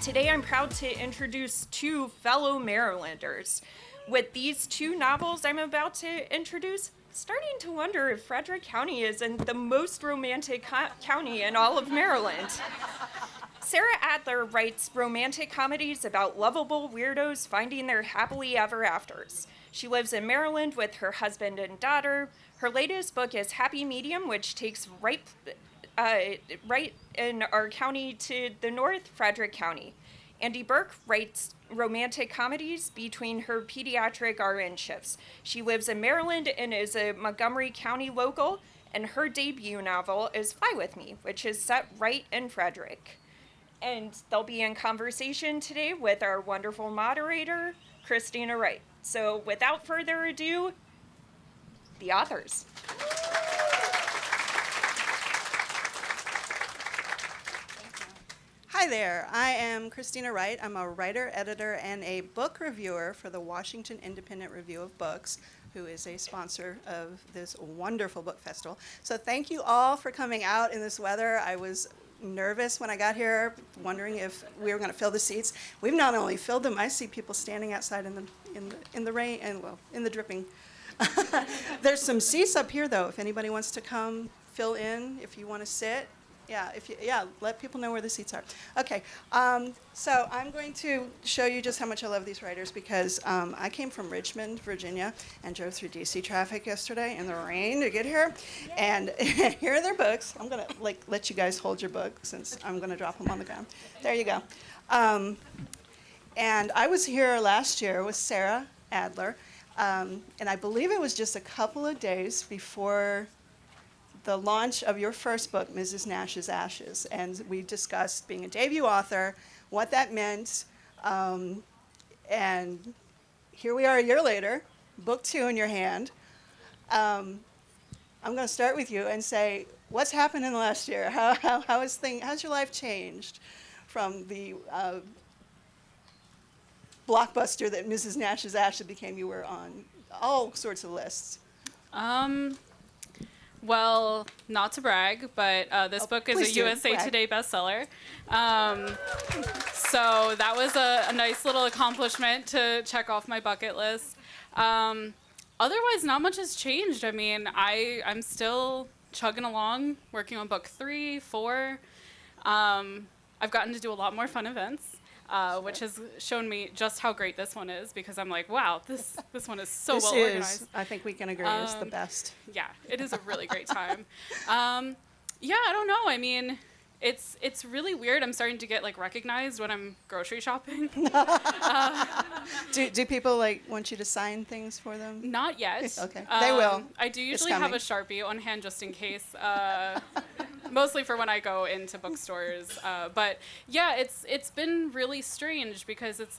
Today I'm proud to introduce two fellow Marylanders. With these two novels I'm about to introduce, starting to wonder if Frederick County isn't the most romantic county in all of Maryland. Sarah Adler writes romantic comedies about lovable weirdos finding their happily ever afters. She lives in Maryland with her husband and daughter. Her latest book is Happy Medium, which takes right in our county to the north, Frederick County. Andy Burke writes romantic comedies between her pediatric RN shifts. She lives in Maryland and is a Montgomery County local, and her debut novel is Fly With Me, which is set right in Frederick. And they'll be in conversation today with our wonderful moderator, Christina Wright. So without further ado, the authors. Hi there, I am Christina Wright. I'm a writer, editor, and a book reviewer for the Washington Independent Review of Books, who is a sponsor of this wonderful book festival. So thank you all for coming out in this weather. I was nervous when I got here, wondering if we were going to fill the seats. We've not only filled them, I see people standing outside in the rain and in the dripping. There's some seats up here though, if anybody wants to come fill in, if you want to sit. Yeah, let people know where the seats are. Okay, so I'm going to show you just how much I love these writers because I came from Richmond, Virginia, and drove through DC traffic yesterday in the rain to get here. Yay. And here are their books. I'm gonna let you guys hold your book since I'm gonna drop them on the ground. There you go. And I was here last year with Sarah Adler, and I believe it was just a couple of days before the launch of your first book, Mrs. Nash's Ashes, and we discussed being a debut author, what that meant, and here we are a year later, book 2 in your hand. I'm going to start with you and say, what's happened in the last year? How's your life changed from the blockbuster that Mrs. Nash's Ashes became? You were on all sorts of lists. Well, not to brag, but this book is a USA Today bestseller. So that was a nice little accomplishment to check off my bucket list. Otherwise, not much has changed. I mean, I'm still chugging along, working on book 3, 4. I've gotten to do a lot more fun events. Which has shown me just how great this one is because I'm like, wow, this one is so well organized. I think we can agree, is the best. Yeah, it is a really great time. Yeah, I don't know. I mean, it's really weird. I'm starting to get recognized when I'm grocery shopping. Do people want you to sign things for them? Not yet. Okay, they will. I do usually have a Sharpie on hand just in case. Mostly for when I go into bookstores. But yeah, it's been really strange because it's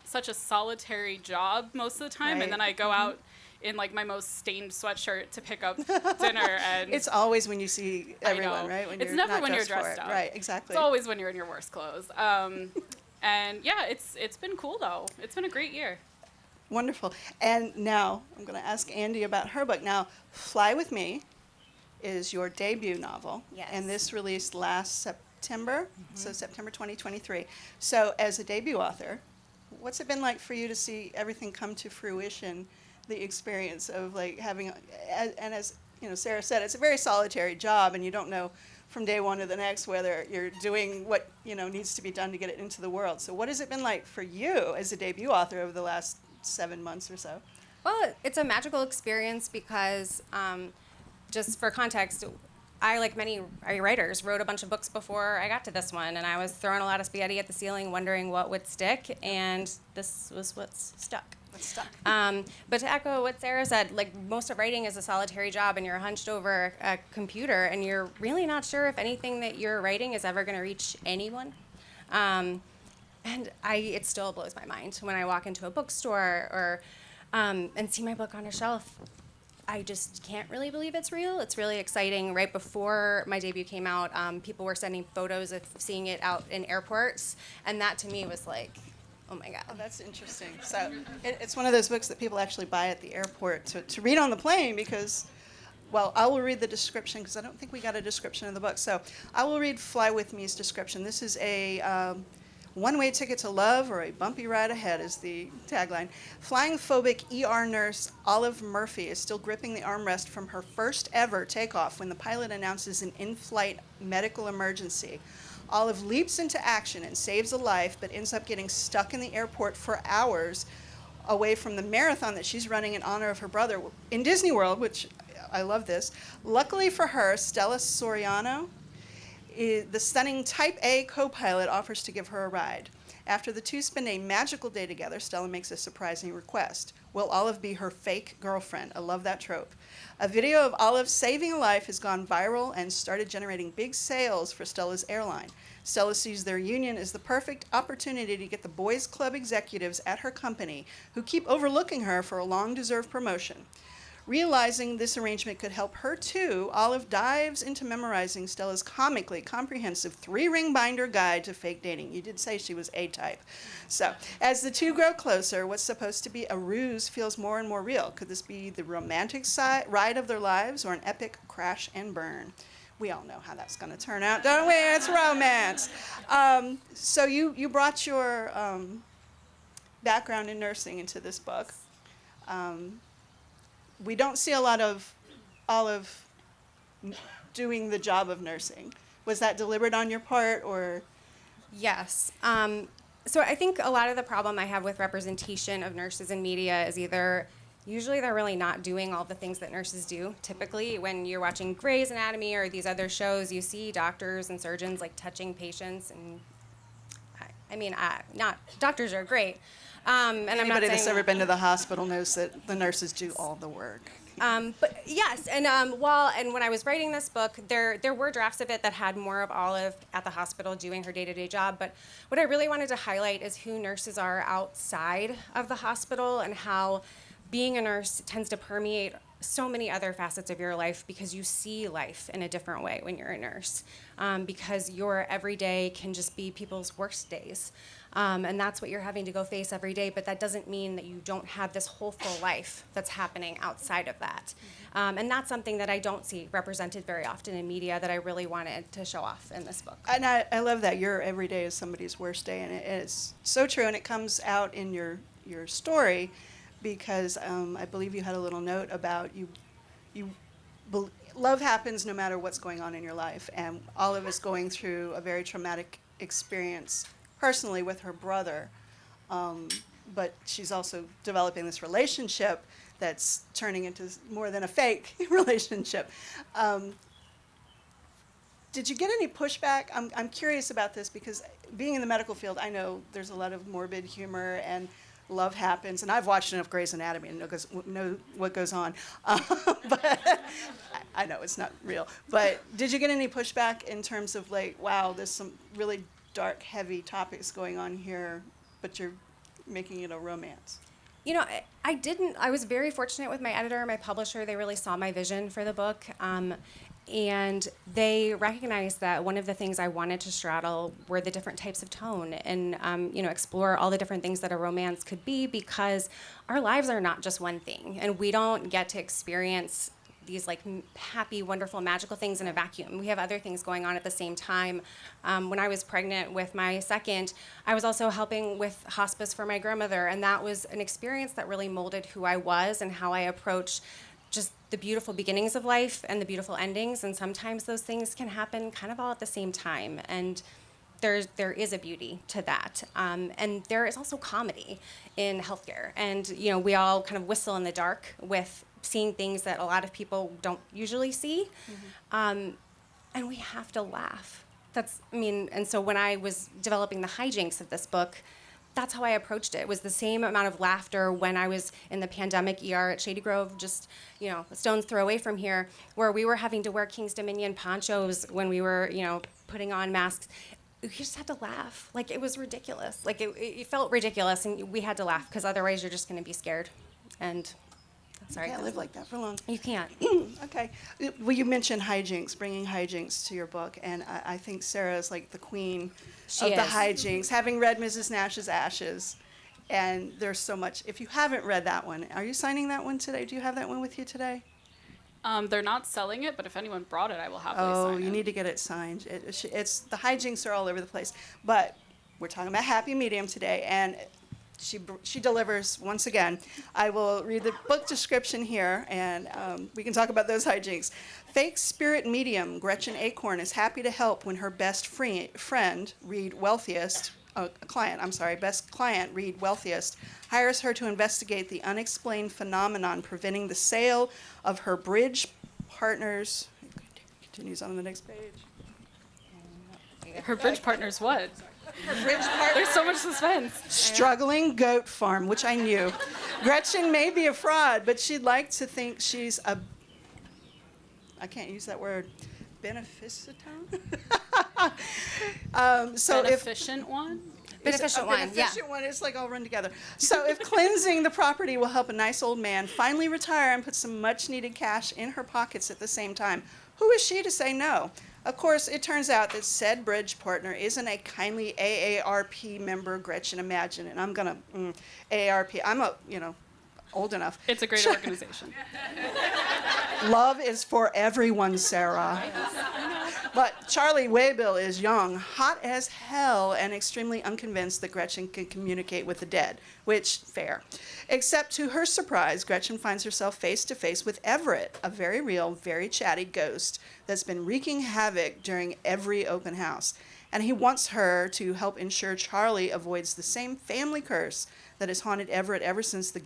such a solitary job most of the time. Right. And then I go out in my most stained sweatshirt to pick up dinner. And it's always when you see everyone, right? It's never when you're dressed up. Right, exactly. It's always when you're in your worst clothes. And yeah, it's been cool though. It's been a great year. Wonderful. And now I'm going to ask Andy about her book. Now, Fly With Me is your debut novel. Yes. And this released last September, so September 2023. So as a debut author, what's it been like for you to see everything come to fruition, the experience of having, and as Sarah said, it's a very solitary job and you don't know from day one to the next whether you're doing what needs to be done to get it into the world. So what has it been like for you as a debut author over the last 7 months or so? Well, it's a magical experience because just for context, I, like many writers, wrote a bunch of books before I got to this one, and I was throwing a lot of spaghetti at the ceiling wondering what would stick, and this was what's stuck. But to echo what Sarah said, most of writing is a solitary job, and you're hunched over a computer, and you're really not sure if anything that you're writing is ever going to reach anyone. And it still blows my mind when I walk into a bookstore or and see my book on a shelf. I just can't really believe it's real. It's really exciting. Right before my debut came out, people were sending photos of seeing it out in airports, and that to me was oh my God. Oh, that's interesting. So it's one of those books that people actually buy at the airport to read on the plane because, well, I will read the description because I don't think we got a description of the book. So I will read Fly With Me's description. This is a One-way ticket to love or a bumpy ride ahead is the tagline. Flying phobic ER nurse Olive Murphy is still gripping the armrest from her first ever takeoff when the pilot announces an in-flight medical emergency. Olive leaps into action and saves a life, but ends up getting stuck in the airport for hours away from the marathon that she's running in honor of her brother in Disney World, which I love this. Luckily for her, Stella Soriano, the stunning Type A co-pilot, offers to give her a ride. After the two spend a magical day together, Stella makes a surprising request. Will Olive be her fake girlfriend? I love that trope. A video of Olive saving a life has gone viral and started generating big sales for Stella's airline. Stella sees their union as the perfect opportunity to get the boys' club executives at her company, who keep overlooking her for a long-deserved promotion. Realizing this arrangement could help her too, Olive dives into memorizing Stella's comically comprehensive 3-ring binder guide to fake dating. You did say she was A-type. So, as the two grow closer, what's supposed to be a ruse feels more and more real. Could this be the romantic ride of their lives or an epic crash and burn? We all know how that's going to turn out, don't we? It's romance. So you brought your background in nursing into this book. We don't see a lot of Olive doing the job of nursing. Was that deliberate on your part, or? Yes. So I think a lot of the problem I have with representation of nurses in media is either usually they're really not doing all the things that nurses do. Typically, when you're watching Grey's Anatomy or these other shows, you see doctors and surgeons like touching patients, and not doctors are great. And I'm not Anybody that's saying ever been to the hospital knows that the nurses do all the work. But yes, and when I was writing this book, there were drafts of it that had more of Olive at the hospital doing her day-to-day job. But what I really wanted to highlight is who nurses are outside of the hospital and how being a nurse tends to permeate so many other facets of your life because you see life in a different way when you're a nurse. Because your everyday can just be people's worst days. And that's what you're having to go face every day, but that doesn't mean that you don't have this whole full life that's happening outside of that. And that's something that I don't see represented very often in media that I really wanted to show off in this book. And I love that. Your every day is somebody's worst day, and it's so true, and it comes out in your story because I believe you had a little note about love happens no matter what's going on in your life, and Olive is going through a very traumatic experience personally with her brother, but she's also developing this relationship that's turning into more than a fake relationship. Did you get any pushback? I'm curious about this because being in the medical field, I know there's a lot of morbid humor and love happens, and I've watched enough Grey's Anatomy to know what goes on. But I know it's not real. But did you get any pushback in terms of like, wow, there's some really dark, heavy topics going on here, but you're making it a romance? You know, I didn't. I was very fortunate with my editor and my publisher. They really saw my vision for the book. And they recognized that one of the things I wanted to straddle were the different types of tone and, explore all the different things that a romance could be, because our lives are not just one thing. And we don't get to experience these like happy, wonderful, magical things in a vacuum. We have other things going on at the same time. When I was pregnant with my second, I was also helping with hospice for my grandmother, and that was an experience that really molded who I was and how I approached just the beautiful beginnings of life and the beautiful endings. And sometimes those things can happen kind of all at the same time. And there is a beauty to that. And there is also comedy in healthcare. And, we all kind of whistle in the dark with seeing things that a lot of people don't usually see. Mm-hmm. And we have to laugh. And so when I was developing the hijinks of this book, that's how I approached it. It was the same amount of laughter when I was in the pandemic ER at Shady Grove, just, a stone's throw away from here, where we were having to wear King's Dominion ponchos when we were, putting on masks. We just had to laugh. Like, it was ridiculous. Like, it felt ridiculous, and we had to laugh, because otherwise you're just going to be scared. And sorry. You can't live like that for long. You can't. Okay. Well, you mentioned hijinks, bringing hijinks to your book, and I think Sarah is like the queen She of the is. hijinks, having read Mrs. Nash's Ashes. And there's so much. If you haven't read that one, are you signing that one today? Do you have that one with you today? They're not selling it, but if anyone brought it, I will happily sign it. Oh, you need to get it signed. It's the hijinks are all over the place. But we're talking about happy medium today, and she delivers once again. I will read the book description here, and we can talk about those hijinks. Fake spirit medium Gretchen Acorn is happy to help when her best friend, Reed Wealthiest, best client, Reed Wealthiest, hires her to investigate the unexplained phenomenon preventing the sale of her bridge partners. Continues on the next page. Her bridge partner's what? Her bridge partner. There's so much suspense. Struggling goat farm, which I knew. Gretchen may be a fraud, but she'd like to think she's a, I can't use that word, beneficent? Beneficent one? Beneficent one, yeah. Beneficent one, it's like all run together. So if cleansing the property will help a nice old man finally retire and put some much needed cash in her pockets at the same time, who is she to say no? Of course, it turns out that said bridge partner isn't a kindly AARP member Gretchen imagined, and I'm gonna, AARP, I'm old enough. It's a great organization. Love is for everyone, Sarah. But Charlie Waybill is young, hot as hell, and extremely unconvinced that Gretchen can communicate with the dead, which, fair. Except to her surprise, Gretchen finds herself face to face with Everett, a very real, very chatty ghost that's been wreaking havoc during every open house. And he wants her to help ensure Charlie avoids the same family curse that has haunted Everett ever since the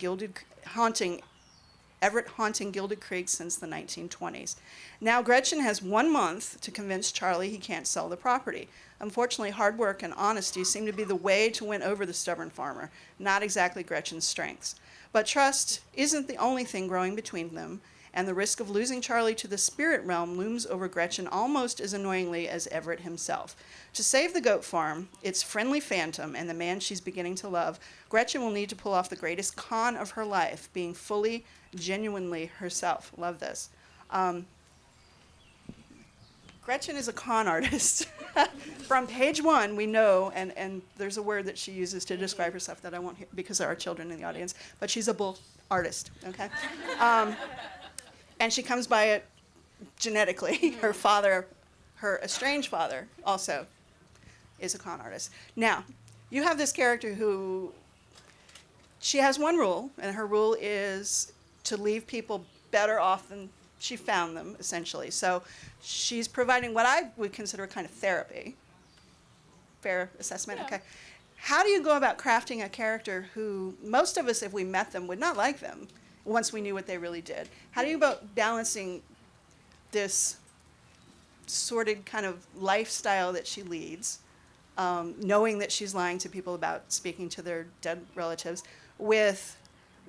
Everett haunting Gilded Creek since the 1920s. Now Gretchen has 1 month to convince Charlie he can't sell the property. Unfortunately, hard work and honesty seem to be the way to win over the stubborn farmer, not exactly Gretchen's strengths. But trust isn't the only thing growing between them, and the risk of losing Charlie to the spirit realm looms over Gretchen almost as annoyingly as Everett himself. To save the goat farm, its friendly phantom, and the man she's beginning to love, Gretchen will need to pull off the greatest con of her life, being fully, genuinely herself. Love this. Gretchen is a con artist. From page 1, we know, and there's a word that she uses to describe herself that I won't hear because there are children in the audience, but she's a bull artist, okay? And she comes by it genetically. Her father, her estranged father, also is a con artist. Now, you have this character who, she has one rule, and her rule is to leave people better off than she found them, essentially. So she's providing what I would consider a kind of therapy. Fair assessment? Yeah. Okay. How do you go about crafting a character who most of us, if we met them, would not like them once we knew what they really did? How do you go about balancing this sordid kind of lifestyle that she leads, knowing that she's lying to people about speaking to their dead relatives, with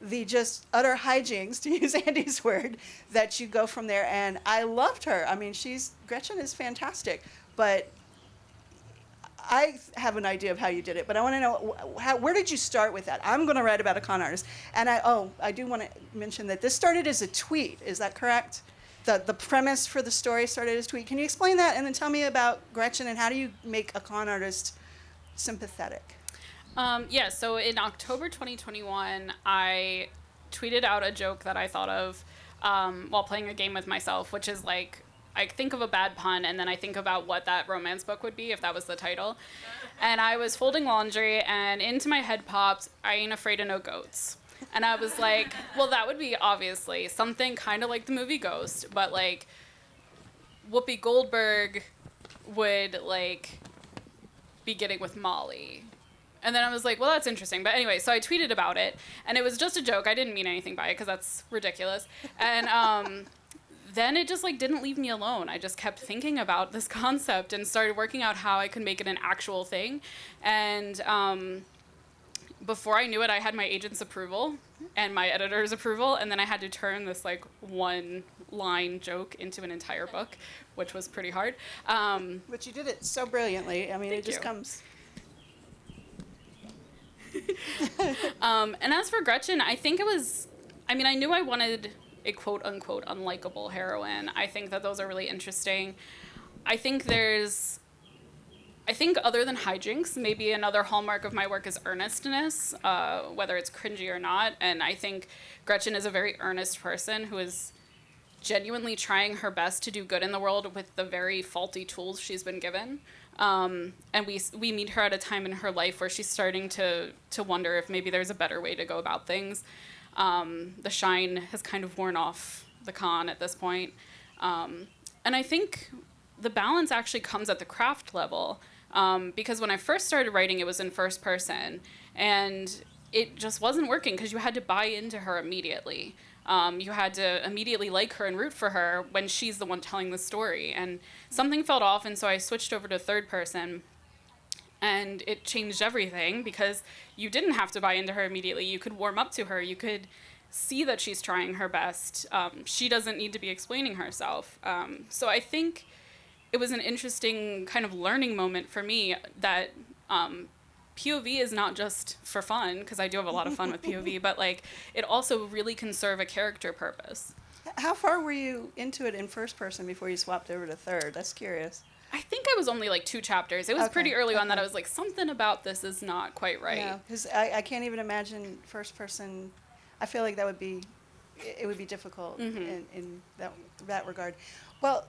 the just utter hijinks, to use Andy's word, that you go from there? And I loved her. I mean, Gretchen is fantastic, but I have an idea of how you did it, but I want to know, where did you start with that? I'm going to write about a con artist. And I do want to mention that this started as a tweet. Is that correct? The premise for the story started as a tweet. Can you explain that, and then tell me about Gretchen, and how do you make a con artist sympathetic? Yeah, so in October 2021, I tweeted out a joke that I thought of while playing a game with myself, which is like, I think of a bad pun, and then I think about what that romance book would be if that was the title. And I was folding laundry, and into my head popped, I ain't afraid of no goats. And I was like, well, that would be obviously something kind of like the movie Ghost, but like Whoopi Goldberg would like be getting with Molly. And then I was like, well, that's interesting. But anyway, so I tweeted about it, and it was just a joke. I didn't mean anything by it because that's ridiculous. And then it just like didn't leave me alone. I just kept thinking about this concept and started working out how I could make it an actual thing. And before I knew it, I had my agent's approval and my editor's approval, and then I had to turn this like one line joke into an entire book, which was pretty hard. But you did it so brilliantly. I mean, it just comes. And as for Gretchen, I think I knew I wanted a quote-unquote unlikable heroine. I think that those are really interesting. I think other than hijinks, maybe another hallmark of my work is earnestness, whether it's cringy or not. And I think Gretchen is a very earnest person who is genuinely trying her best to do good in the world with the very faulty tools she's been given. And we meet her at a time in her life where she's starting to wonder if maybe there's a better way to go about things. The shine has kind of worn off the con at this point. And I think the balance actually comes at the craft level, because when I first started writing, it was in first person, and it just wasn't working because you had to buy into her immediately. You had to immediately like her and root for her when she's the one telling the story. And something felt off, and so I switched over to third person. And it changed everything because you didn't have to buy into her immediately. You could warm up to her. You could see that she's trying her best. She doesn't need to be explaining herself. So I think it was an interesting kind of learning moment for me that POV is not just for fun, because I do have a lot of fun with POV, but like it also really can serve a character purpose. How far were you into it in first person before you swapped over to third? That's curious. I think I was only like 2 chapters. It was Okay, pretty early on that okay. I was like, something about this is not quite right. Yeah, because I can't even imagine first person. I feel like it would be difficult in that regard. Well,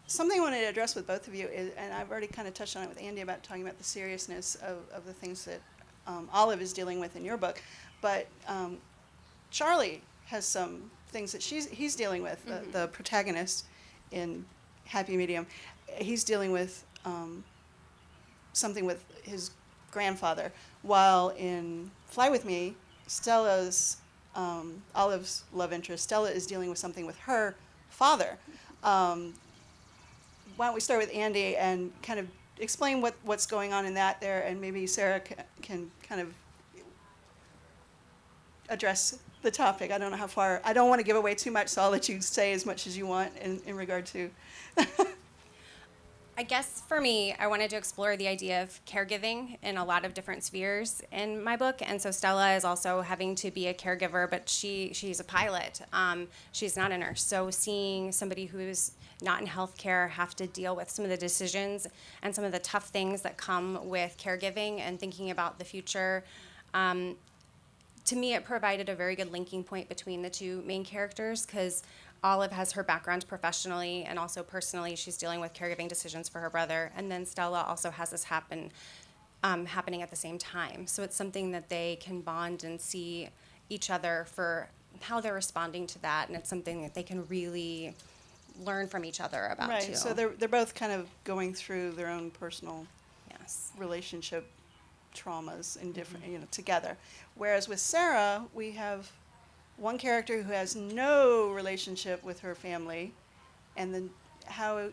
something I wanted to address with both of you is, and I've already kind of touched on it with Andy about talking about the seriousness of the things that Olive is dealing with in your book, but Charlie has some things that he's dealing with. The protagonist in Happy Medium, he's dealing with something with his grandfather, while in Fly With Me, Stella's Olive's love interest, Stella, is dealing with something with her father. Why don't we start with Andy and kind of explain what's going on in that there, and maybe Sarah can kind of address the topic. I don't know how far. I don't want to give away too much, so I'll let you say as much as you want in regard to. I guess for me, I wanted to explore the idea of caregiving in a lot of different spheres in my book. And so Stella is also having to be a caregiver, but she's a pilot. She's not a nurse. So seeing somebody who's not in healthcare have to deal with some of the decisions and some of the tough things that come with caregiving and thinking about the future, to me, it provided a very good linking point between the two main characters, because Olive has her background professionally and also personally. She's dealing with caregiving decisions for her brother. And then Stella also has this happening at the same time. So it's something that they can bond and see each other for how they're responding to that. And it's something that they can really learn from each other about, Right. too. So they're both kind of going through their own personal Yes. relationship traumas in different, together. Whereas with Sarah, we have one character who has no relationship with her family, and then how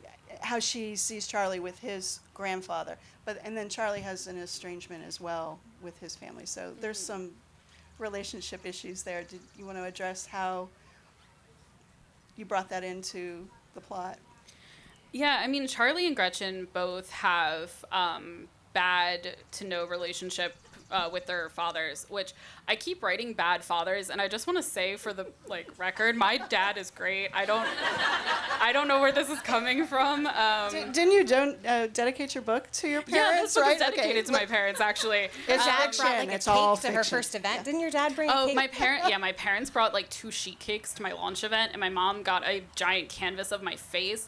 she sees Charlie with his grandfather. And then Charlie has an estrangement as well with his family. So there's some relationship issues there. Did you want to address how you brought that into the plot? Yeah, I mean, Charlie and Gretchen both have bad to no relationship with their fathers, which I keep writing bad fathers, and I just want to say for the record, my dad is great. I don't know where this is coming from. Didn't you dedicate your book to your Yeah, parents? this book right? is dedicated to my parents, actually. It's Dad fiction. brought like a It's all cake to her fiction. first event. Yeah. Didn't your dad bring a Oh, cake? my parents brought 2 sheet cakes to my launch event, and my mom got a giant canvas of my face,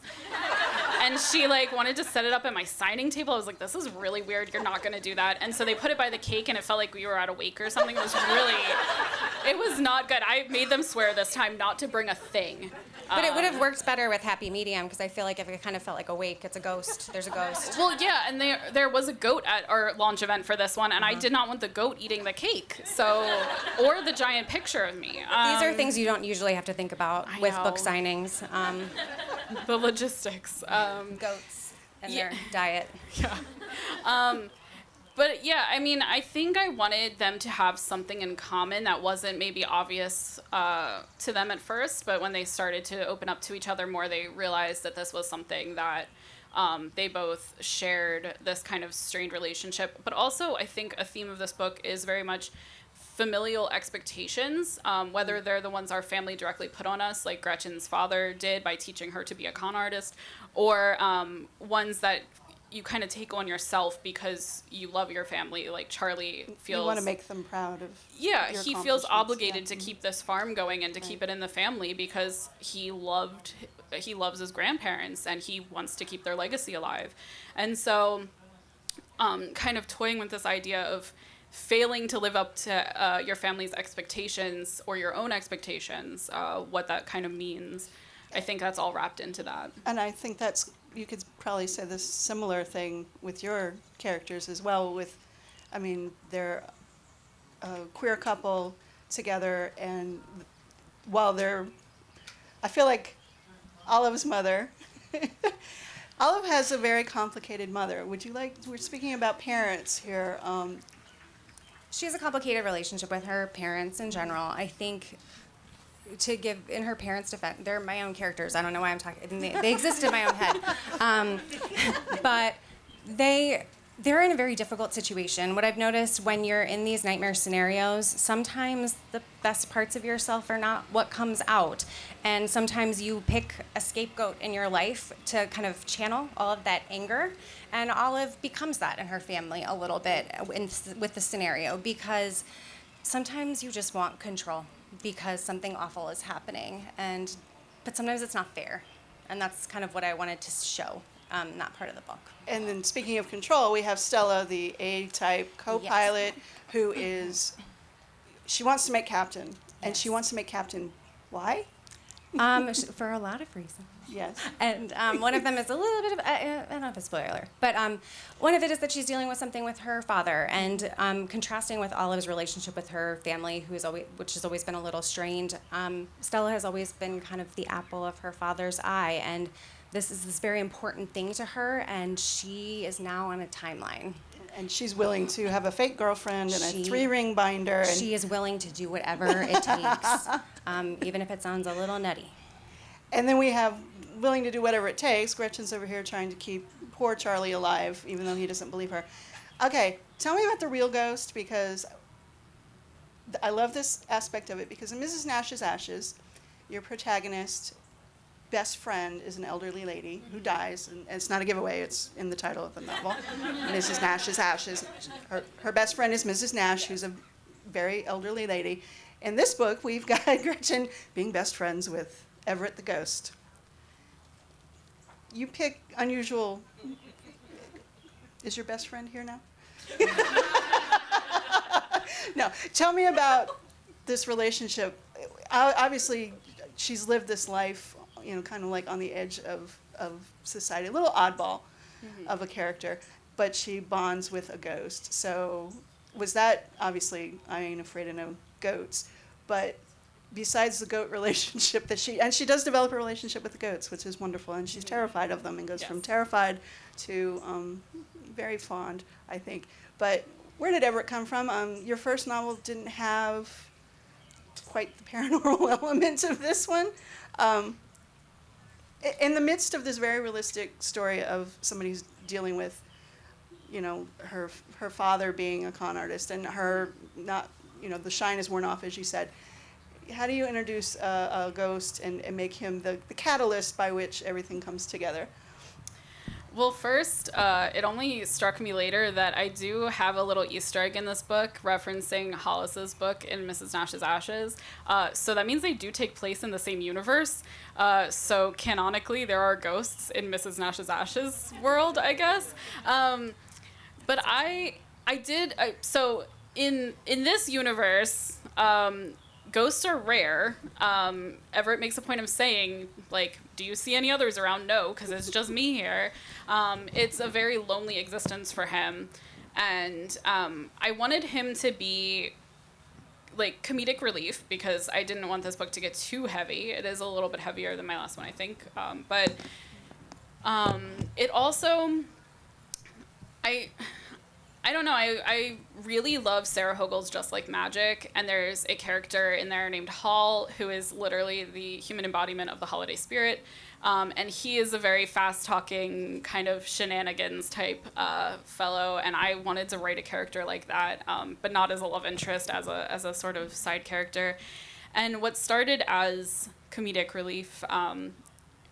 and she wanted to set it up at my signing table. I was like, this is really weird. You're not gonna do that. And so they put it by the cake, and it felt like we were at a wake or something. It was not good. I made them swear this time not to bring a thing. But it would have worked better with Happy Medium, because I feel like if it kind of felt like a wake, it's a ghost. There's a ghost. Well, yeah, and there was a goat at our launch event for this one, and I did not want the goat eating the cake, or the giant picture of me. These are things you don't usually have to think about I with know. book signings. The logistics. Goats and Yeah. their diet. But yeah, I mean, I think I wanted them to have something in common that wasn't maybe obvious to them at first, but when they started to open up to each other more, they realized that this was something that they both shared, this kind of strained relationship. But also, I think a theme of this book is very much familial expectations, whether they're the ones our family directly put on us, like Gretchen's father did by teaching her to be a con artist, or ones that you kind of take on yourself because you love your family. Like Charlie feels, You want to make them proud of. yeah, your he feels accomplishments, obligated yeah. to keep this farm going and to keep it in the family because he loves his grandparents and he wants to keep their legacy alive. And so kind of toying with this idea of failing to live up to your family's expectations or your own expectations, what that kind of means. I think that's all wrapped into that. And I think you could probably say this similar thing with your characters as well. I mean, they're a queer couple together, and I feel like Olive's mother, Olive has a very complicated mother. We're speaking about parents here. She has a complicated relationship with her parents in general. I think to give in her parents' defense, they're my own characters. I don't know why I'm talking. They exist in my own head, but they're in a very difficult situation. What I've noticed when you're in these nightmare scenarios, sometimes the best parts of yourself are not what comes out, and sometimes you pick a scapegoat in your life to kind of channel all of that anger. And Olive becomes that in her family a little bit with the scenario, because sometimes you just want control because something awful is happening, but sometimes it's not fair, and that's kind of what I wanted to show, that part of the book. And then speaking of control, we have Stella, the A-type co-pilot, who she wants to make captain, and she wants to make captain. Why? For a lot of reasons. Yes. And one of them is a little bit of, I don't know if it's a spoiler, but one of it is that she's dealing with something with her father, and contrasting with Olive's relationship with her family, which has always been a little strained. Stella has always been kind of the apple of her father's eye, and this is this very important thing to her, and she is now on a timeline. And she's willing to have a fake girlfriend and a 3-ring binder. And she is willing to do whatever it takes, even if it sounds a little nutty. And then we have willing to do whatever it takes. Gretchen's over here trying to keep poor Charlie alive, even though he doesn't believe her. Okay, tell me about the real ghost, because I love this aspect of it, because in Mrs. Nash's Ashes, your protagonist best friend is an elderly lady who dies, and it's not a giveaway, it's in the title of the novel. Mrs. Nash's Ashes. Her best friend is Mrs. Nash, who's a very elderly lady. In this book, we've got Gretchen being best friends with Everett the ghost. You pick unusual. Is your best friend here now? No. Tell me about this relationship. Obviously, she's lived this life, kind of like on the edge of society, a little oddball of a character, but she bonds with a ghost. So was that, obviously, I ain't afraid of no goats, but besides the goat relationship she does develop a relationship with the goats, which is wonderful, and she's terrified of them and goes from terrified to very fond, I think. But where did Everett come from? Your first novel didn't have quite the paranormal elements of this one. In the midst of this very realistic story of somebody who's dealing with, her father being a con artist and her not, the shine is worn off, as you said. How do you introduce a ghost and make him the catalyst by which everything comes together? Well, first, it only struck me later that I do have a little Easter egg in this book referencing Hollis's book in Mrs. Nash's Ashes. So that means they do take place in the same universe. So canonically, there are ghosts in Mrs. Nash's Ashes world, I guess. But so in this universe, ghosts are rare. Everett makes a point of saying, like, do you see any others around? No, because it's just me here. It's a very lonely existence for him. And I wanted him to be, like, comedic relief, because I didn't want this book to get too heavy. It is a little bit heavier than my last one, I think. But it also... I don't know, I really love Sarah Hogel's Just Like Magic, and there's a character in there named Hall, who is literally the human embodiment of the holiday spirit, and he is a very fast-talking, kind of shenanigans type fellow, and I wanted to write a character like that, but not as a love interest, as a sort of side character. And what started as comedic relief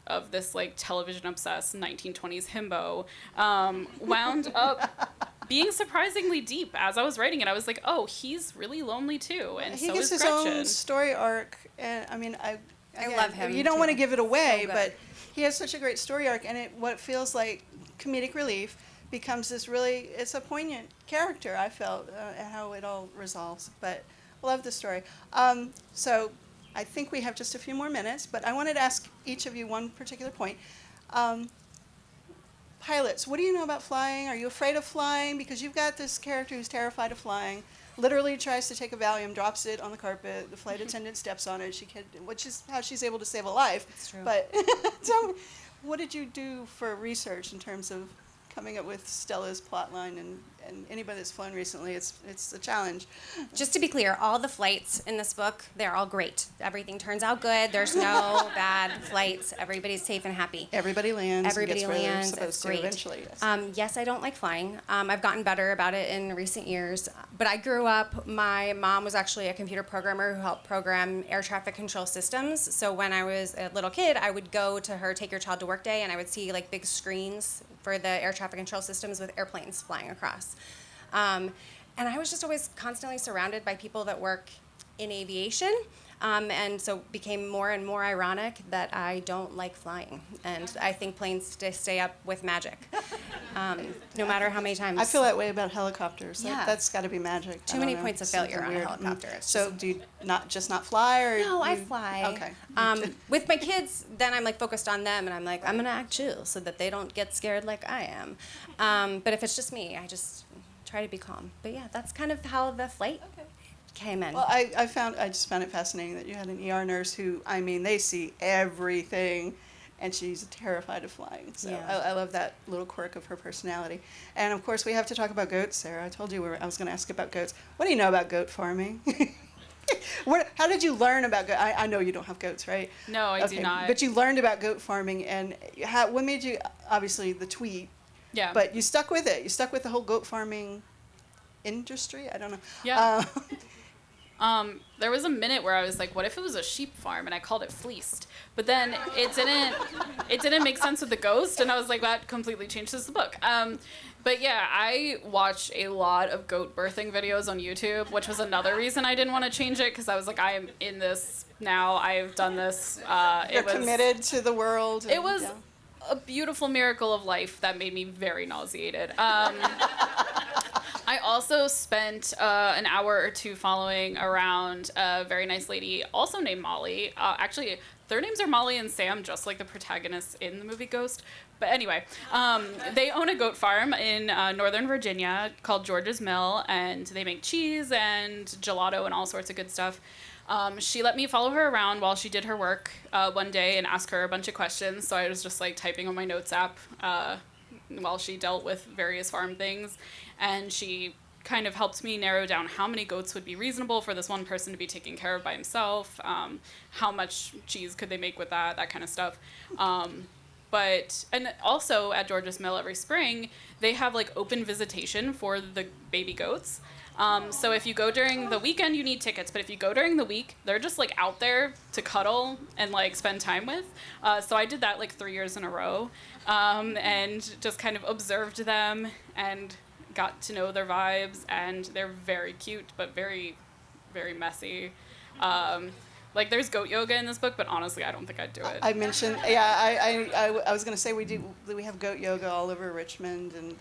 of this like television obsessed 1920s himbo wound up being surprisingly deep. As I was writing it, I was like, oh, he's really lonely too, and He so gets is his Gretchen. own story arc, and I mean, again, love him, You don't too. want to give it away, So good. but he has such a great story arc, and what feels like comedic relief becomes this really, it's a poignant character, I felt, how it all resolves. But I love the story. So I think we have just a few more minutes, but I wanted to ask each of you one particular point. Pilots, what do you know about flying? Are you afraid of flying? Because you've got this character who's terrified of flying, literally tries to take a Valium, drops it on the carpet, the flight attendant steps on it, which is how she's able to save a life. It's true. But tell me, what did you do for research in terms of coming up with Stella's plot line, and anybody that's flown recently, it's a challenge. Just to be clear, all the flights in this book, they're all great. Everything turns out good. There's no bad flights. Everybody's safe and happy. Everybody lands Everybody and gets where they're lands. supposed It's to great. eventually. Yes. Yes, I don't like flying. I've gotten better about it in recent years. But I grew up, my mom was actually a computer programmer who helped program air traffic control systems. So when I was a little kid, I would go to her Take Your Child to Work Day, and I would see like big screens for the air traffic control systems with airplanes flying across. And I was just always constantly surrounded by people that work in aviation. And so it became more and more ironic that I don't like flying. And I think planes stay up with magic, no matter how many times. I feel that way about helicopters. Yeah. That's got to be magic. Too I many don't know. points of Something failure on a weird. helicopter. It's So do you not fly, or No, I you- fly. Okay. With my kids, then I'm like focused on them, and I'm like, I'm gonna act chill so that they don't get scared like I am. But if it's just me, I just try to be calm. But yeah, that's kind of how the flight came in. Well, I just found it fascinating that you had an ER nurse who, I mean, they see everything, and she's terrified of flying. So Yeah. I love that little quirk of her personality. And of course, we have to talk about goats, Sarah. I told you I was going to ask about goats. What do you know about goat farming? How did you learn about goat? I know you don't have goats, right? No, I do not. But you learned about goat farming, and what made you, obviously, the tweet, Yeah. but you stuck with it. You stuck with the whole goat farming industry? I don't know. Yeah. There was a minute where I was like, what if it was a sheep farm, and I called it Fleeced? But then it didn't make sense with the ghost, and I was like, that completely changes the book. But yeah, I watch a lot of goat birthing videos on YouTube, which was another reason I didn't want to change it, because I was like, I am in this now. I've done this. You're committed to the world. It was a beautiful miracle of life that made me very nauseated. I also spent an hour or two following around a very nice lady, also named Molly. Actually, their names are Molly and Sam, just like the protagonists in the movie Ghost. But anyway, they own a goat farm in Northern Virginia called George's Mill, and they make cheese and gelato and all sorts of good stuff. She let me follow her around while she did her work one day and ask her a bunch of questions. So I was just like typing on my notes app while she dealt with various farm things. And she kind of helped me narrow down how many goats would be reasonable for this one person to be taken care of by himself, how much cheese could they make with that kind of stuff. And also at George's Mill every spring, they have like open visitation for the baby goats. So if you go during the weekend, you need tickets. But if you go during the week, they're just like out there to cuddle and like spend time with. So I did that like 3 years in a row, and just kind of observed them and got to know their vibes. And they're very cute, but very, very messy. Like there's goat yoga in this book, but honestly, I don't think I'd do it. I mentioned, I was going to say we have goat yoga all over Richmond, and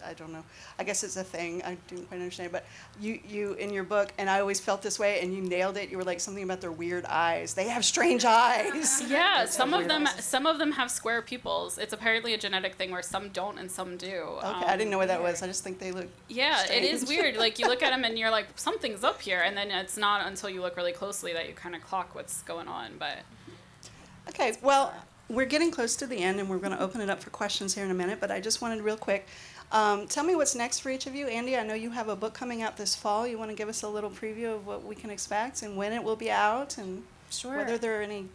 I don't know. I guess it's a thing. I didn't quite understand, but you in your book, and I always felt this way, and you nailed it. You were like something about their weird eyes. They have strange eyes. Yeah, some of them have square pupils. It's apparently a genetic thing where some don't and some do. Okay, I didn't know what that was. I just think they look. Yeah, strange. it is weird. Like you look at them and you're like, something's up here, and then it's not until you look really closely that you kind of clock what's going on. But Okay, well, we're getting close to the end, and we're going to open it up for questions here in a minute, but I just wanted real quick, tell me what's next for each of you. Andy, I know you have a book coming out this fall. You want to give us a little preview of what we can expect and when it will be out, and Sure. whether there are any,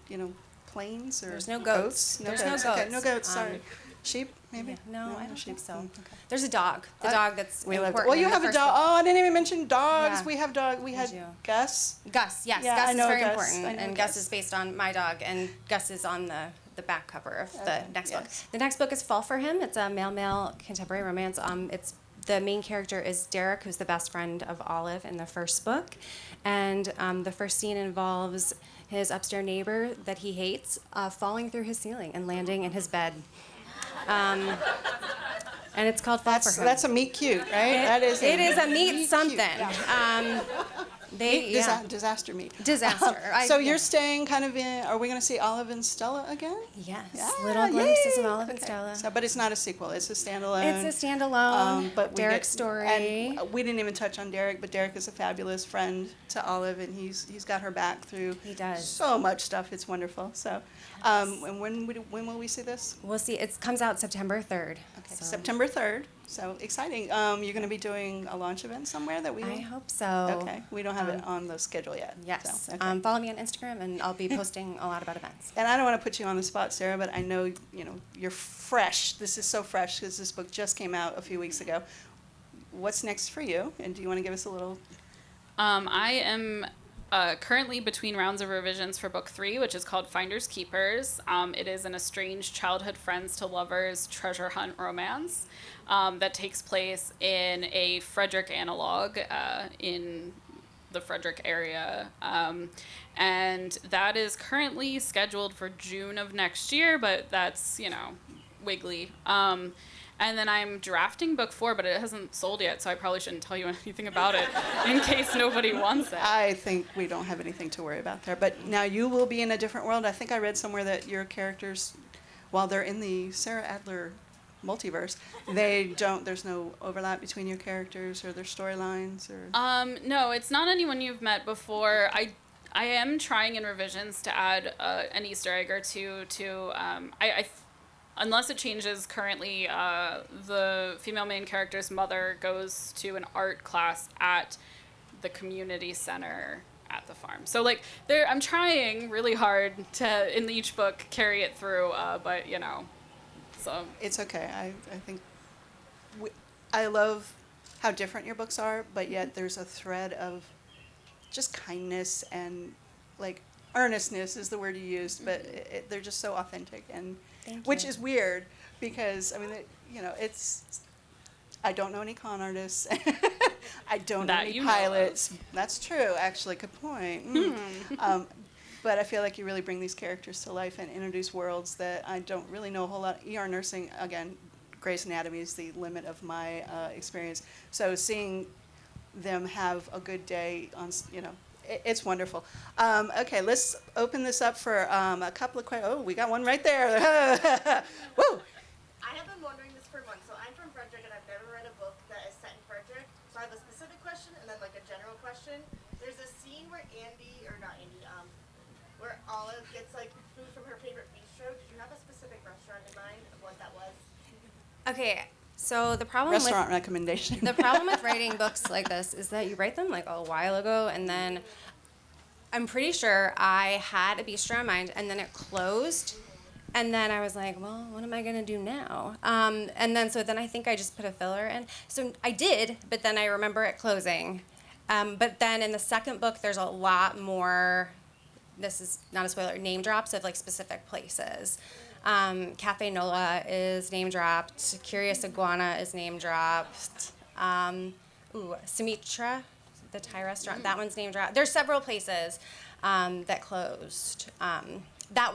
planes or There's no goats. No There's no goats. Okay, goats. no goats, sorry. Sheep, maybe? Yeah, no, I don't think so. Okay. There's a dog. The dog that's We love important. Well, you in the have a first dog. book. Oh, I didn't even mention dogs. Yeah. We have dog. We had do. Gus. Gus, yes. Yeah, Gus I is know very Gus. important. I know And Gus. Gus is based on my dog, and Gus is on the the back cover of the next book. yes. The next book is Fall for Him. It's a male contemporary romance. It's the main character is Derek, who's the best friend of Olive in the first book, and the first scene involves his upstairs neighbor that he hates falling through his ceiling and landing in his bed. And it's called Fall for Him. That's a meet cute, right? That is. It is a meet cute. something. Yeah. Disaster meet. Disaster. So you're staying kind of in. Are we going to see Olive and Stella again? Yes. Yeah, Little glimpses yay! of Olive and Okay. Stella. So, but it's not a sequel. It's a standalone. It's a standalone but we Derek get- story. And we didn't even touch on Derek, but Derek is a fabulous friend to Olive, and he's got her back through He does. so much stuff. It's wonderful. So, and when will we see this? We'll see. It comes out September 3rd. Okay, so September 3rd. So exciting. You're going to be doing a launch event somewhere that we. I hope so. Okay, we don't have it on the schedule yet. Yes. So, okay. Follow me on Instagram, and I'll be posting a lot about events. And I don't want to put you on the spot, Sarah, but I know you're fresh. This is so fresh because this book just came out a few weeks ago. What's next for you? And do you want to give us a little? I am currently between rounds of revisions for book 3, which is called Finders Keepers. It is an estranged childhood friends to lovers treasure hunt romance that takes place in a Frederick analog in the Frederick area. And that is currently scheduled for June of next year, but that's, wiggly. And then I'm drafting book 4, but it hasn't sold yet, so I probably shouldn't tell you anything about it in case nobody wants it. I think we don't have anything to worry about there. But now you will be in a different world. I think I read somewhere that your characters, while they're in the Sarah Adler multiverse, there's no overlap between your characters or their storylines or. No, it's not anyone you've met before. I am trying in revisions to add an Easter egg or two to unless it changes currently, the female main character's mother goes to an art class at the community center at the farm. So I'm trying really hard to in each book carry it through, but so It's okay. I think I love how different your books are, but yet there's a thread of just kindness and earnestness is the word you used, but they're just so authentic and Thank which you. is weird because it's I don't know any con artists. I don't know That any you know of. pilots. That's true, actually. Good point. But I feel like you really bring these characters to life and introduce worlds that I don't really know a whole lot. ER nursing, again, Grey's Anatomy is the limit of my experience. So seeing them have a good day on, it's wonderful. Okay, let's open this up for a couple of questions. Oh, we got one right there. Woo! I have been wondering this for months. So I'm from Frederick, and I've never read a book that is set in Frederick. So I have a specific question and then a general question. There's a scene where where Olive gets food from her favorite bistro. Did you have a specific restaurant in mind of what that was? Okay. So the problem Restaurant recommendation. The problem with writing books like this is that you write them a while ago, and then I'm pretty sure I had a bistro in mind, and then it closed, and then I was like, well, what am I gonna do now? And then I think I just put a filler in. So I did, but then I remember it closing. But then in the second book, there's a lot more. This is not a spoiler. Name drops of specific places. Cafe Nola is name dropped. Curious Iguana is name dropped. Sumitra, the Thai restaurant, that one's name dropped. There's several places that closed.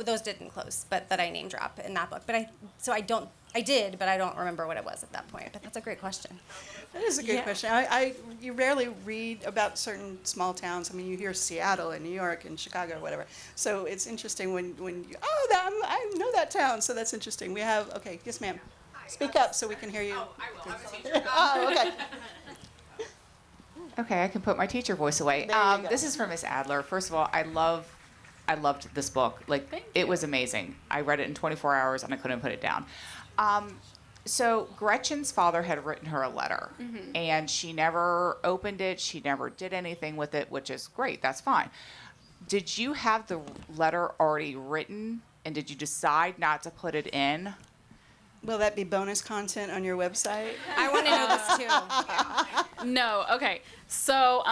Those didn't close, but that I name drop in that book. I did, but I don't remember what it was at that point. But that's a great question. That is a good Yeah. question. You rarely read about certain small towns. I mean, you hear Seattle and New York and Chicago or whatever. So it's interesting when you, I know that town. So that's interesting. We have, okay, yes, ma'am. Speak up so we can hear you. Oh, I will. I'm a teacher. Oh, okay. Okay, I can put my teacher voice away. There you go. This is from Miss Adler. First of all, I loved this book. Thank It you. was amazing. I read it in 24 hours and I couldn't put it down. So Gretchen's father had written her a letter, and she never opened it. She never did anything with it, which is great. That's fine. Did you have the letter already written, and did you decide not to put it in? Will that be bonus content on your website? I want to know this too. No, okay. So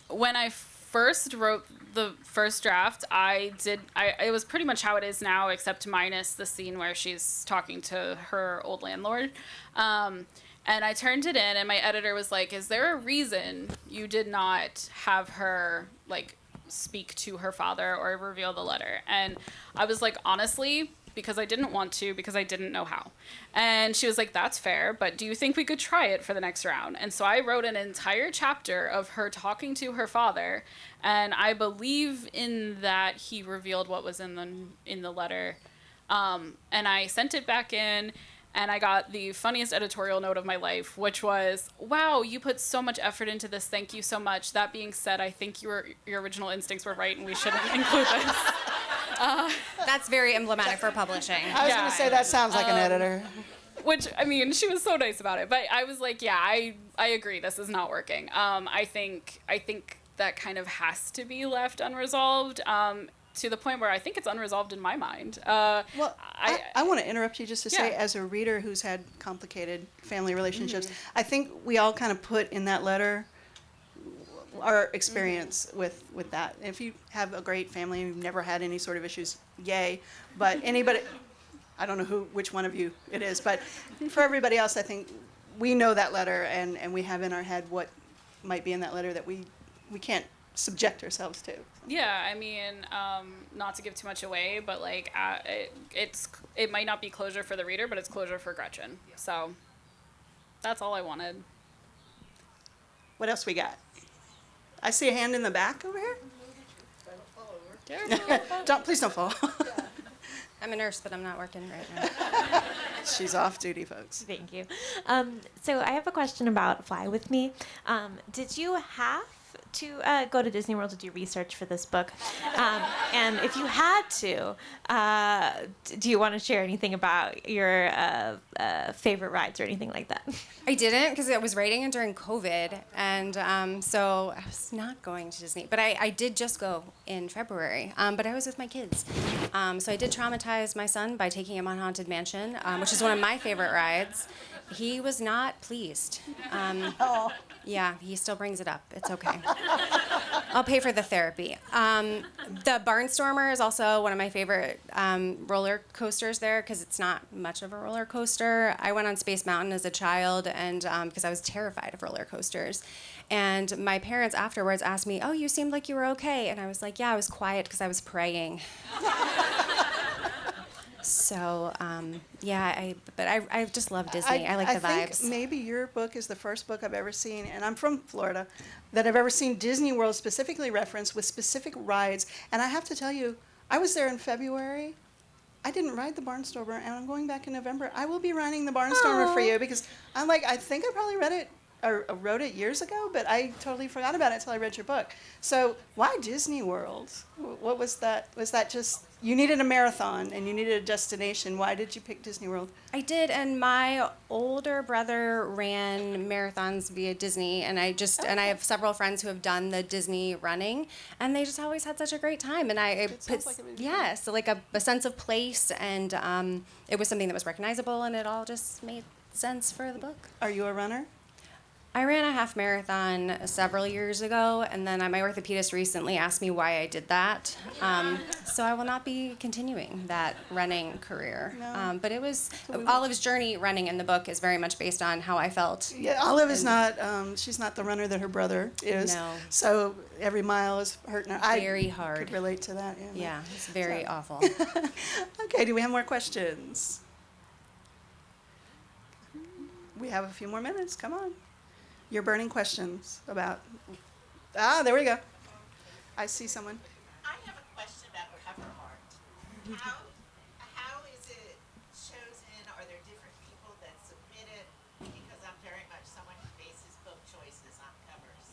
when I first wrote the first draft, it was pretty much how it is now, except minus the scene where she's talking to her old landlord. And I turned it in, and my editor was like, is there a reason you did not have her, like, speak to her father or reveal the letter? And I was like, honestly, because I didn't want to, because I didn't know how. And she was like, that's fair, but do you think we could try it for the next round? And so I wrote an entire chapter of her talking to her father, and I believe in that he revealed what was in the letter. And I sent it back in, and I got the funniest editorial note of my life, which was, wow, you put so much effort into this. Thank you so much. That being said, I think your original instincts were right, and we shouldn't include this. That's very emblematic for publishing. I was Yeah. going to say that sounds like an editor. Which, I mean, she was so nice about it. But I was like, yeah, I agree. This is not working. I think that kind of has to be left unresolved. To the point where I think it's unresolved in my mind. Well, I want to interrupt you just to say, Yeah. as a reader who's had complicated family relationships, I think we all kind of put in that letter our experience with that. If you have a great family and you've never had any sort of issues, yay. But anybody, I don't know which one of you it is, but for everybody else, I think we know that letter, and we have in our head what might be in that letter that we can't subject ourselves to. Yeah, I mean, not to give too much away, but like, it might not be closure for the reader, but it's closure for Gretchen. So that's all I wanted. What else we got? I see a hand in the back over here. Please don't fall. I'm a nurse, but I'm not working right now. She's off duty, folks. Thank you. So I have a question about Fly With Me. Did you have to go to Disney World to do research for this book? And if you had to, do you want to share anything about your favorite rides or anything like that? I didn't, because I was writing it during COVID, and so I was not going to Disney. But I did just go in February, but I was with my kids. So I did traumatize my son by taking him on Haunted Mansion, which is one of my favorite rides. He was not pleased. Yeah, he still brings it up. It's okay. I'll pay for the therapy. The Barnstormer is also one of my favorite roller coasters there, because it's not much of a roller coaster. I went on Space Mountain as a child, and because I was terrified of roller coasters. And my parents afterwards asked me, oh, you seemed like you were okay. And I was like, yeah, I was quiet because I was praying. So, I just love Disney. I like the vibes. think maybe your book is the first book I've ever seen, and I'm from Florida, that I've ever seen Disney World specifically referenced with specific rides. And I have to tell you, I was there in February. I didn't ride the Barnstormer, and I'm going back in November. I will be riding the Barnstormer for you, because I'm like, I think I probably read it or wrote it years ago, but I totally forgot about it until I read your book. So why Disney World? What was that? Was that just, you needed a marathon and you needed a destination? Why did you pick Disney World? I did, and my older brother ran marathons via Disney, and I have several friends who have done the Disney running, and they just always had such a great time. And sounds like it would be so like a sense of place, and it was something that was recognizable, and it all just made sense for the book. Are you a runner? I ran a half marathon several years ago, and then my orthopedist recently asked me why I did that. So I will not be continuing that running career. No. But it was, Olive's journey running in the book is very much based on how I felt. Yeah, Olive is not, she's not the runner that her brother is. No. So every mile is hurting her. Very hard. I could relate to that. Yeah, it's very awful. Okay, do we have more questions? We have a few more minutes, come on. Your burning questions about, there we go. I see someone. I have a question about cover art. How is it chosen? Are there different people that submit it? Because I'm very much someone who bases book choices on covers.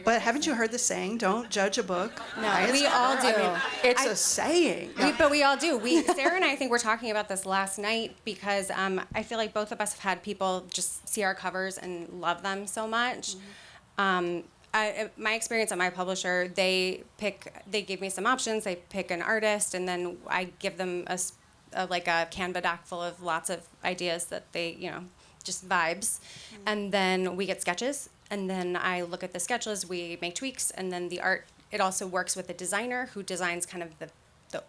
But haven't you heard the saying, don't judge a book? by its we all cover? do. It's a saying. But we all do. Sarah and I think we're talking about this last night because I feel like both of us have had people just see our covers and love them so much. My experience at my publisher, they give me some options. They pick an artist, and then I give them a Canva doc full of lots of ideas that they, just vibes. And then we get sketches. and then I look at the sketches, we make tweaks, and then the art, it also works with the designer who designs kind of the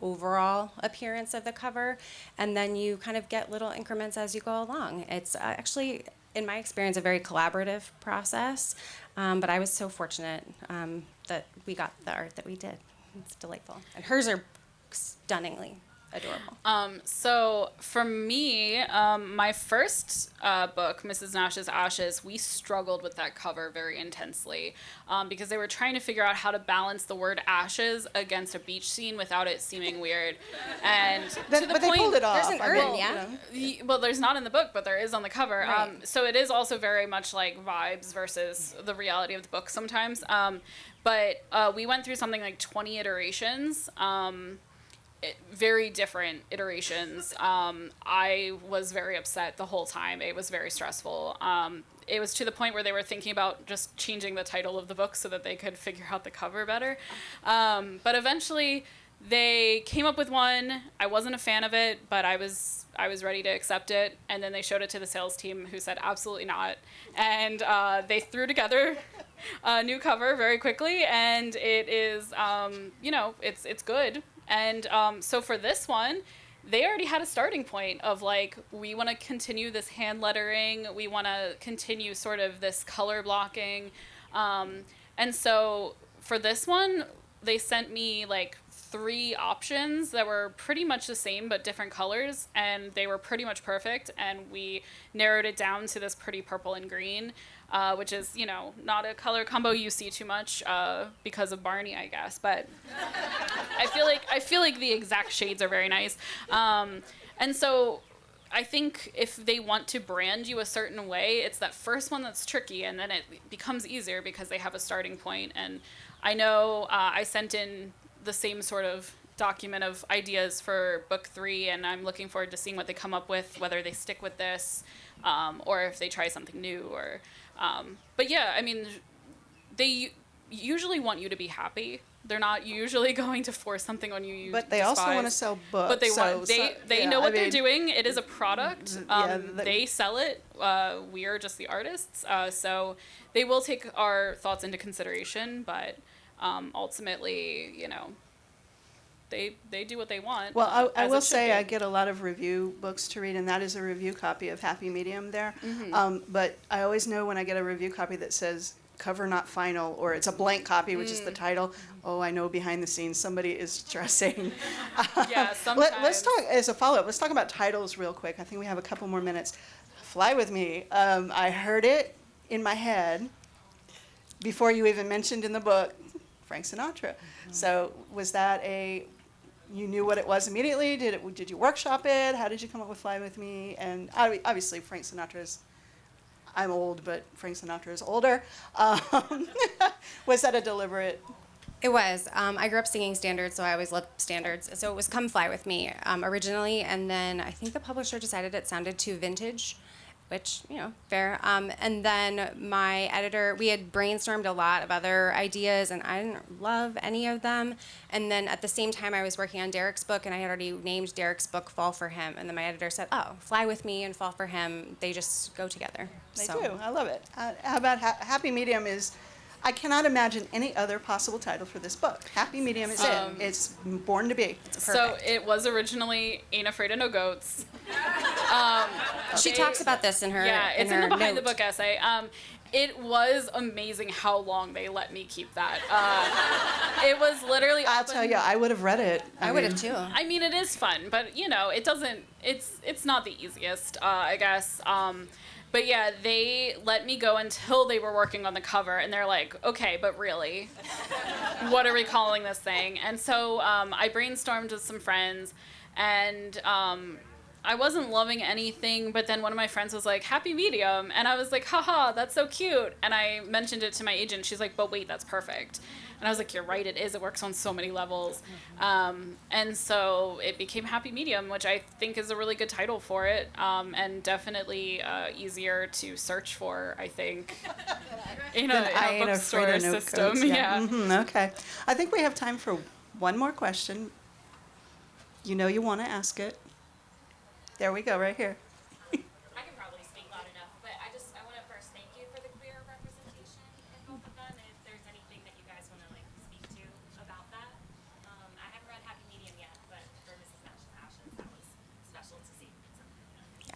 overall appearance of the cover, and then you kind of get little increments as you go along. It's actually, in my experience, a very collaborative process, but I was so fortunate that we got the art that we did. It's delightful. And hers are stunningly adorable. So for me, my first book, Mrs. Nash's Ashes, we struggled with that cover very intensely because they were trying to figure out how to balance the word ashes against a beach scene without it seeming weird. And to the But they point, pulled it off. There's an I urn, mean, yeah? well, there's not in the book, but there is on the cover. Right. So it is also very much like vibes versus the reality of the book sometimes. But we went through something like 20 iterations. Very different iterations. I was very upset the whole time. It was very stressful. It was to the point where they were thinking about just changing the title of the book so that they could figure out the cover better. But eventually they came up with one. I wasn't a fan of it, but I was ready to accept it. And then they showed it to the sales team, who said absolutely not. And they threw together a new cover very quickly, and it is, it's good. And so for this one, they already had a starting point of like, we want to continue this hand lettering. We want to continue sort of this color blocking. And so for this one, they sent me like 3 options that were pretty much the same but different colors, and they were pretty much perfect. And we narrowed it down to this pretty purple and green, which is, not a color combo you see too much because of Barney, I guess. But I feel like the exact shades are very nice. And so I think if they want to brand you a certain way, it's that first one that's tricky, and then it becomes easier because they have a starting point. And I know I sent in the same sort of document of ideas for book 3, and I'm looking forward to seeing what they come up with, whether they stick with this or if they try something new. Or but yeah, I mean, they usually want you to be happy. They're not usually going to force something on you. But they also want to despise. sell books. But they yeah, know what I they're mean, doing. It is a product. yeah, They sell it. We are just the artists. So they will take our thoughts into consideration. But ultimately, they do what they want. Well, I as will it should say be. I get a lot of review books to read, and that is a review copy of Happy Medium there. Mm-hmm. But I always know when I get a review copy that says cover not final, or it's a blank copy, which is the title. Oh, I know behind the scenes somebody is stressing. Yeah, sometimes. Let's talk, as a follow-up, let's talk about titles real quick. I think we have a couple more minutes. Fly With Me. I heard it in my head before you even mentioned in the book Frank Sinatra. So was that you knew what it was immediately? Did you workshop it? How did you come up with Fly With Me? And obviously Frank Sinatra's, I'm old, but Frank Sinatra is older. Was that a deliberate? It was. I grew up singing standards, so I always loved standards. So it was Come Fly With Me originally, and then I think the publisher decided it sounded too vintage, which, fair. And then my editor, we had brainstormed a lot of other ideas, and I didn't love any of them. And then at the same time, I was working on Derek's book, and I had already named Derek's book Fall for Him. And then my editor said, oh, Fly With Me and Fall for Him, they just go together. They do. I love it. How about Happy Medium is, I cannot imagine any other possible title for this book. Happy Medium is it. It's born to be. So it was originally Ain't Afraid of No Goats. She talks about this in her Yeah, it's in the behind the note. book essay. It was amazing how long they let me keep that. It was literally. I'll tell you, I would have read it. I would have too. I mean, it is fun, but it doesn't. It's not the easiest, I guess. But yeah, they let me go until they were working on the cover, and they're like, okay, but really, what are we calling this thing? And so I brainstormed with some friends, and I wasn't loving anything, but then one of my friends was like, Happy Medium, and I was like, haha, that's so cute. And I mentioned it to my agent. She's like, but wait, that's perfect. And I was like, you're right, it is. It works on so many levels. And so it became Happy Medium, which I think is a really good title for it, and definitely easier to search for, I think, in a bookstore system. Yeah. Okay. I think we have time for one more question. You know you want to ask it. There we go, right here. I can probably speak loud enough, but I want to first thank you for the queer representation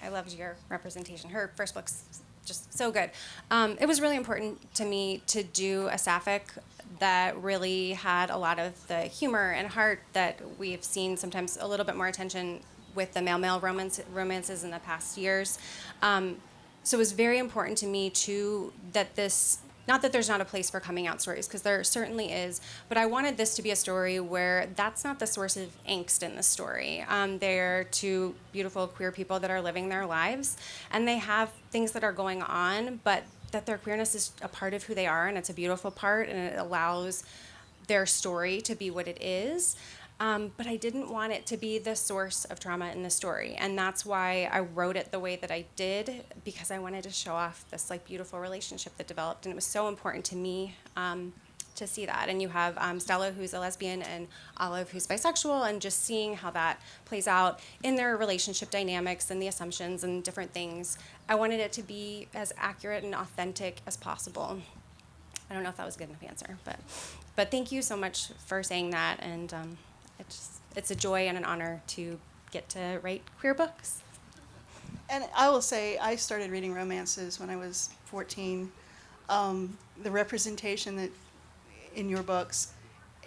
I loved your representation. Her first book's just so good. It was really important to me to do a sapphic that really had a lot of the humor and heart that we've seen sometimes a little bit more attention with the male-male romances in the past years. So it was very important to me not that there's not a place for coming out stories, because there certainly is, but I wanted this to be a story where that's not the source of angst in the story. They're two beautiful queer people that are living their lives, and they have things that are going on, but that their queerness is a part of who they are, and it's a beautiful part, and it allows their story to be what it is. But I didn't want it to be the source of trauma in the story, and that's why I wrote it the way that I did, because I wanted to show off this like beautiful relationship that developed, and it was so important to me to see that. And you have Stella, who's a lesbian, and Olive, who's bisexual, and just seeing how that plays out in their relationship dynamics and the assumptions and different things. I wanted it to be as accurate and authentic as possible. I don't know if that was a good enough answer, but thank you so much for saying that, and it's a joy and an honor to get to write queer books. And I will say, I started reading romances when I was 14. The representation that in your books,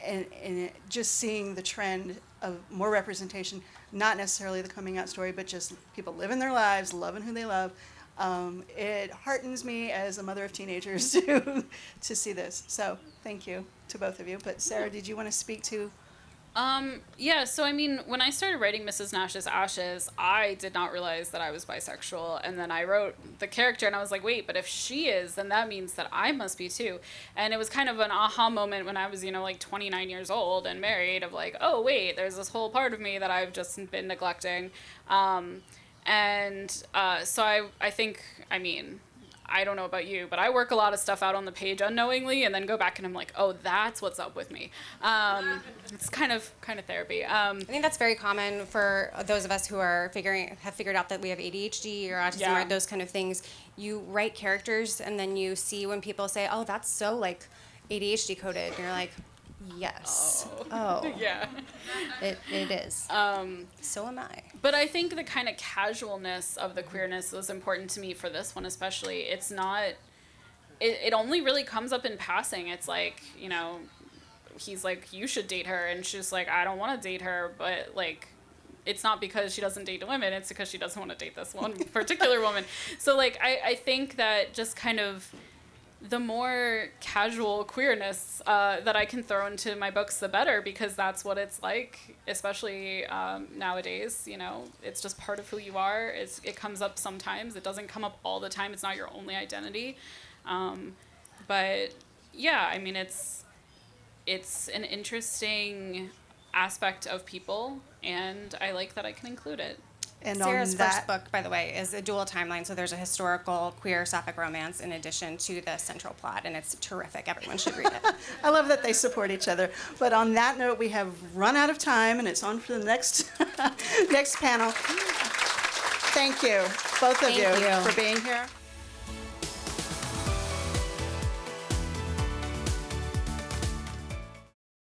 and just seeing the trend of more representation, not necessarily the coming out story, but just people living their lives, loving who they love. It heartens me as a mother of teenagers to see this. So thank you to both of you. But Sarah, did you want to speak to? Yeah, so I mean, when I started writing Mrs. Nash's Ashes, I did not realize that I was bisexual, and then I wrote the character, and I was like, wait, but if she is, then that means that I must be too. And it was kind of an aha moment when I was, like 29 years old and married, of like, oh, wait, there's this whole part of me that I've just been neglecting. So I think, I mean, I don't know about you, but I work a lot of stuff out on the page unknowingly, and then go back and I'm like, oh, that's what's up with me. It's kind of therapy. I think that's very common for those of us who are have figured out that we have ADHD or autism or those kind of things. You write characters, and then you see when people say, oh, that's so like ADHD coded, and you're like, yes. Oh. Yeah. It is. So am I. But I think the kind of casualness of the queerness was important to me for this one especially. It's not, it only really comes up in passing. It's like, he's like, you should date her, and she's like, I don't want to date her, but like, it's not because she doesn't date women, it's because she doesn't want to date this one particular woman. So like, I think that just kind of the more casual queerness that I can throw into my books, the better, because that's what it's like, especially nowadays. It's just part of who you are. It comes up sometimes. It doesn't come up all the time. It's not your only identity. But yeah, I mean, it's an interesting aspect of people, and I like that I can include it. And Sarah's on that, first book, by the way, is a dual timeline, so there's a historical queer sapphic romance in addition to the central plot, and it's terrific. Everyone should read it. I love that they support each other. But on that note, we have run out of time, and it's on for the next next panel. Thank you, both of you, for being here.